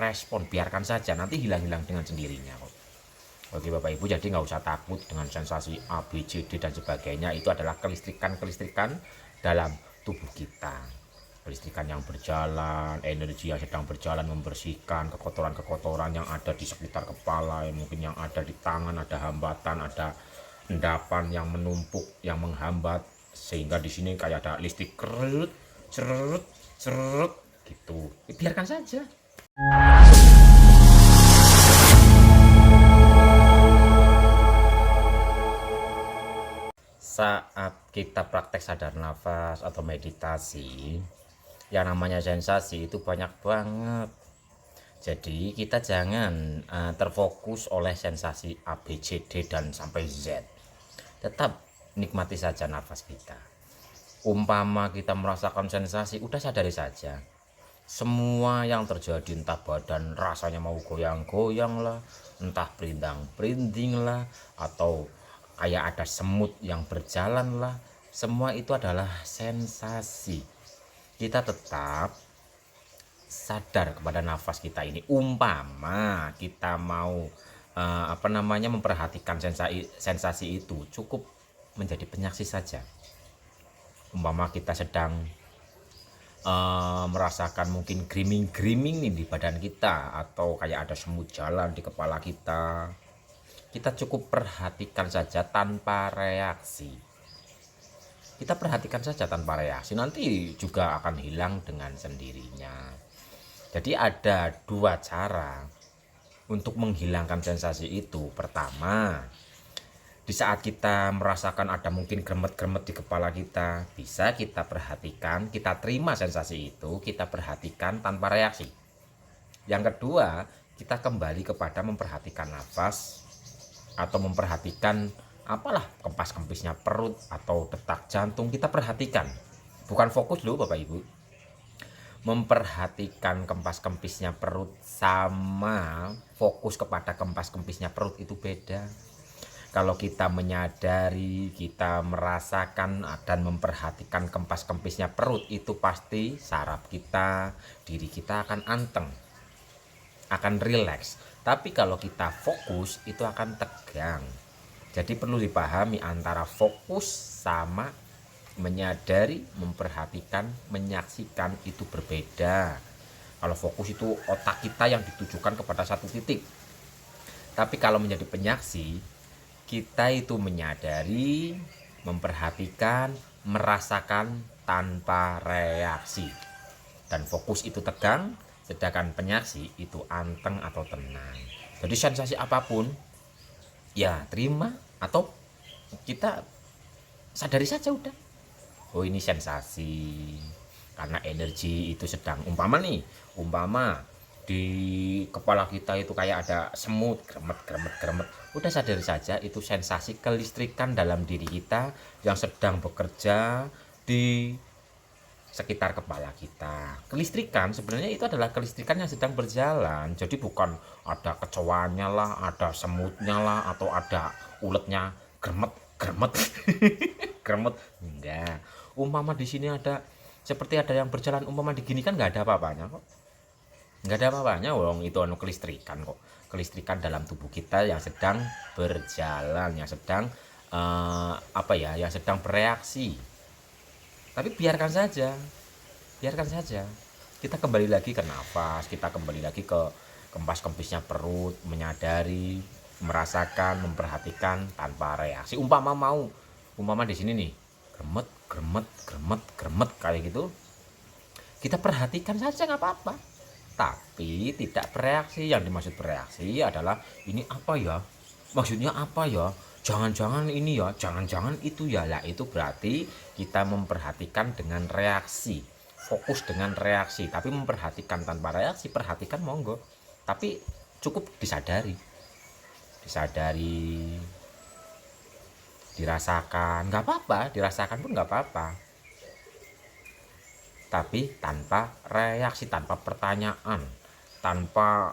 merespon, biarkan saja, nanti hilang-hilang dengan sendirinya kok. Oke Bapak Ibu, jadi nggak usah takut dengan sensasi A, B, C, D dan sebagainya. Itu adalah kelistrikan dalam tubuh kita. Kelistrikan yang berjalan, energi yang sedang berjalan membersihkan kekotoran-kekotoran yang ada di sekitar kepala, yang mungkin yang ada di tangan, ada hambatan, ada endapan yang menumpuk, yang menghambat, sehingga di sini kayak ada listrik kerut, cerut, cerut gitu. Biarkan saja. Saat kita praktek sadar nafas atau meditasi, yang namanya sensasi itu banyak banget. Jadi kita jangan terfokus oleh sensasi A, B, C, D dan sampai Z. Tetap nikmati saja nafas kita. Umpama kita merasakan sensasi, udah sadari saja. Semua yang terjadi, entah badan rasanya mau goyang-goyang lah, entah perindang-perinding lah, atau kayak ada semut yang berjalan lah, semua itu adalah sensasi. Kita tetap sadar kepada nafas kita ini. Umpama kita mau memperhatikan sensasi itu, cukup menjadi penyaksi saja. Umpama kita sedang merasakan mungkin griming-griming nih di badan kita, atau kayak ada semut jalan di kepala kita, kita cukup perhatikan saja tanpa reaksi. Kita perhatikan saja tanpa reaksi, nanti juga akan hilang dengan sendirinya. Jadi ada dua cara untuk menghilangkan sensasi itu. Pertama, di saat kita merasakan ada mungkin gremet-gremet di kepala kita, bisa kita perhatikan, kita terima sensasi itu, kita perhatikan tanpa reaksi. Yang kedua, kita kembali kepada memperhatikan nafas, atau memperhatikan apalah, kempas-kempisnya perut atau detak jantung, kita perhatikan. Bukan fokus loh Bapak Ibu. Memperhatikan kempas-kempisnya perut sama fokus kepada kempas-kempisnya perut itu beda. Kalau kita menyadari, kita merasakan dan memperhatikan kempas-kempisnya perut, itu pasti saraf kita, diri kita akan anteng, akan rileks. Tapi kalau kita fokus, itu akan tegang. Jadi perlu dipahami antara fokus sama menyadari, memperhatikan, menyaksikan itu berbeda. Kalau fokus itu otak kita yang ditujukan kepada satu titik. Tapi kalau menjadi penyaksi, kita itu menyadari, memperhatikan, merasakan tanpa reaksi. Dan fokus itu tegang, sedangkan penyaksi itu anteng atau tenang. Jadi sensasi apapun, ya terima, atau kita sadari saja udah. Oh ini sensasi, karena energi itu sedang, umpama di kepala kita itu kayak ada semut, gremet, udah sadari saja itu sensasi kelistrikan dalam diri kita yang sedang bekerja di sekitar kepala kita. Kelistrikan sebenarnya itu adalah kelistrikan yang sedang berjalan. Jadi bukan ada kecoanya lah, ada semutnya lah, atau ada uletnya gremet gremet, enggak. Umpama di sini ada seperti ada yang berjalan, umpama digini kan nggak ada apa-apanya kok. Nggak ada apa-apanya, wong itu kelistrikan kok. Kelistrikan dalam tubuh kita yang sedang berjalan, yang sedang yang sedang bereaksi. Tapi biarkan saja, kita kembali lagi ke nafas, kita kembali lagi ke kempas-kempisnya perut, menyadari, merasakan, memperhatikan tanpa reaksi. Umpama di sini nih, gremet kayak gitu, kita perhatikan saja, nggak apa-apa. Tapi tidak bereaksi. Yang dimaksud bereaksi adalah ini apa ya, maksudnya apa ya, jangan-jangan ini ya, jangan-jangan itu ya. Lah itu berarti kita memperhatikan dengan reaksi, fokus dengan reaksi. Tapi memperhatikan tanpa reaksi, perhatikan monggo, tapi cukup disadari, dirasakan, nggak apa-apa, dirasakan pun nggak apa-apa, tapi tanpa reaksi, tanpa pertanyaan, tanpa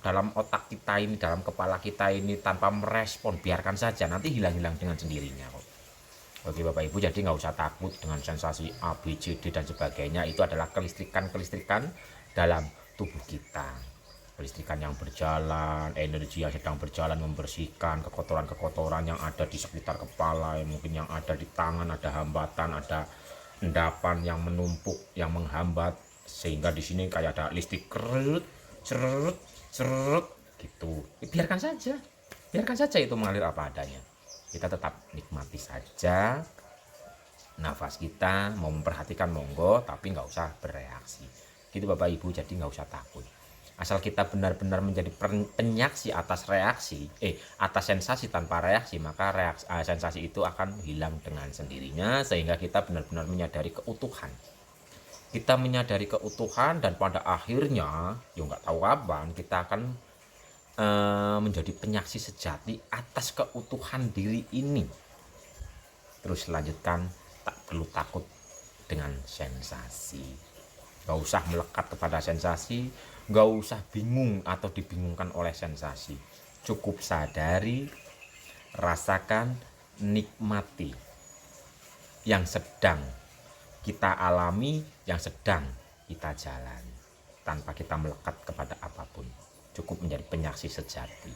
dalam otak kita ini, dalam kepala kita ini, tanpa merespon. Biarkan saja, nanti hilang-hilang dengan sendirinya kok. Oke Bapak Ibu, jadi nggak usah takut dengan sensasi A, B, C, D dan sebagainya. Itu adalah kelistrikan dalam tubuh kita. Kelistrikan yang berjalan, energi yang sedang berjalan membersihkan kekotoran-kekotoran yang ada di sekitar kepala, mungkin yang ada di tangan, ada hambatan, ada endapan yang menumpuk, yang menghambat, sehingga di sini kayak ada listrik kerut, cerut, cerut gitu. Biarkan saja itu mengalir apa adanya. Kita tetap nikmati saja nafas kita, mau memperhatikan monggo, tapi nggak usah bereaksi. Gitu Bapak Ibu, jadi nggak usah takut. Asal kita benar-benar menjadi penyaksi atas atas sensasi tanpa reaksi, maka sensasi itu akan hilang dengan sendirinya, sehingga kita benar-benar menyadari keutuhan. Kita menyadari keutuhan, dan pada akhirnya, ya nggak tahu kapan, kita akan menjadi penyaksi sejati atas keutuhan diri ini. Terus lanjutkan, tak perlu takut dengan sensasi. Gak usah melekat kepada sensasi, gak usah bingung atau dibingungkan oleh sensasi. Cukup sadari, rasakan, nikmati yang sedang kita alami, yang sedang kita jalani, tanpa kita melekat kepada apapun. Cukup menjadi penyaksi sejati.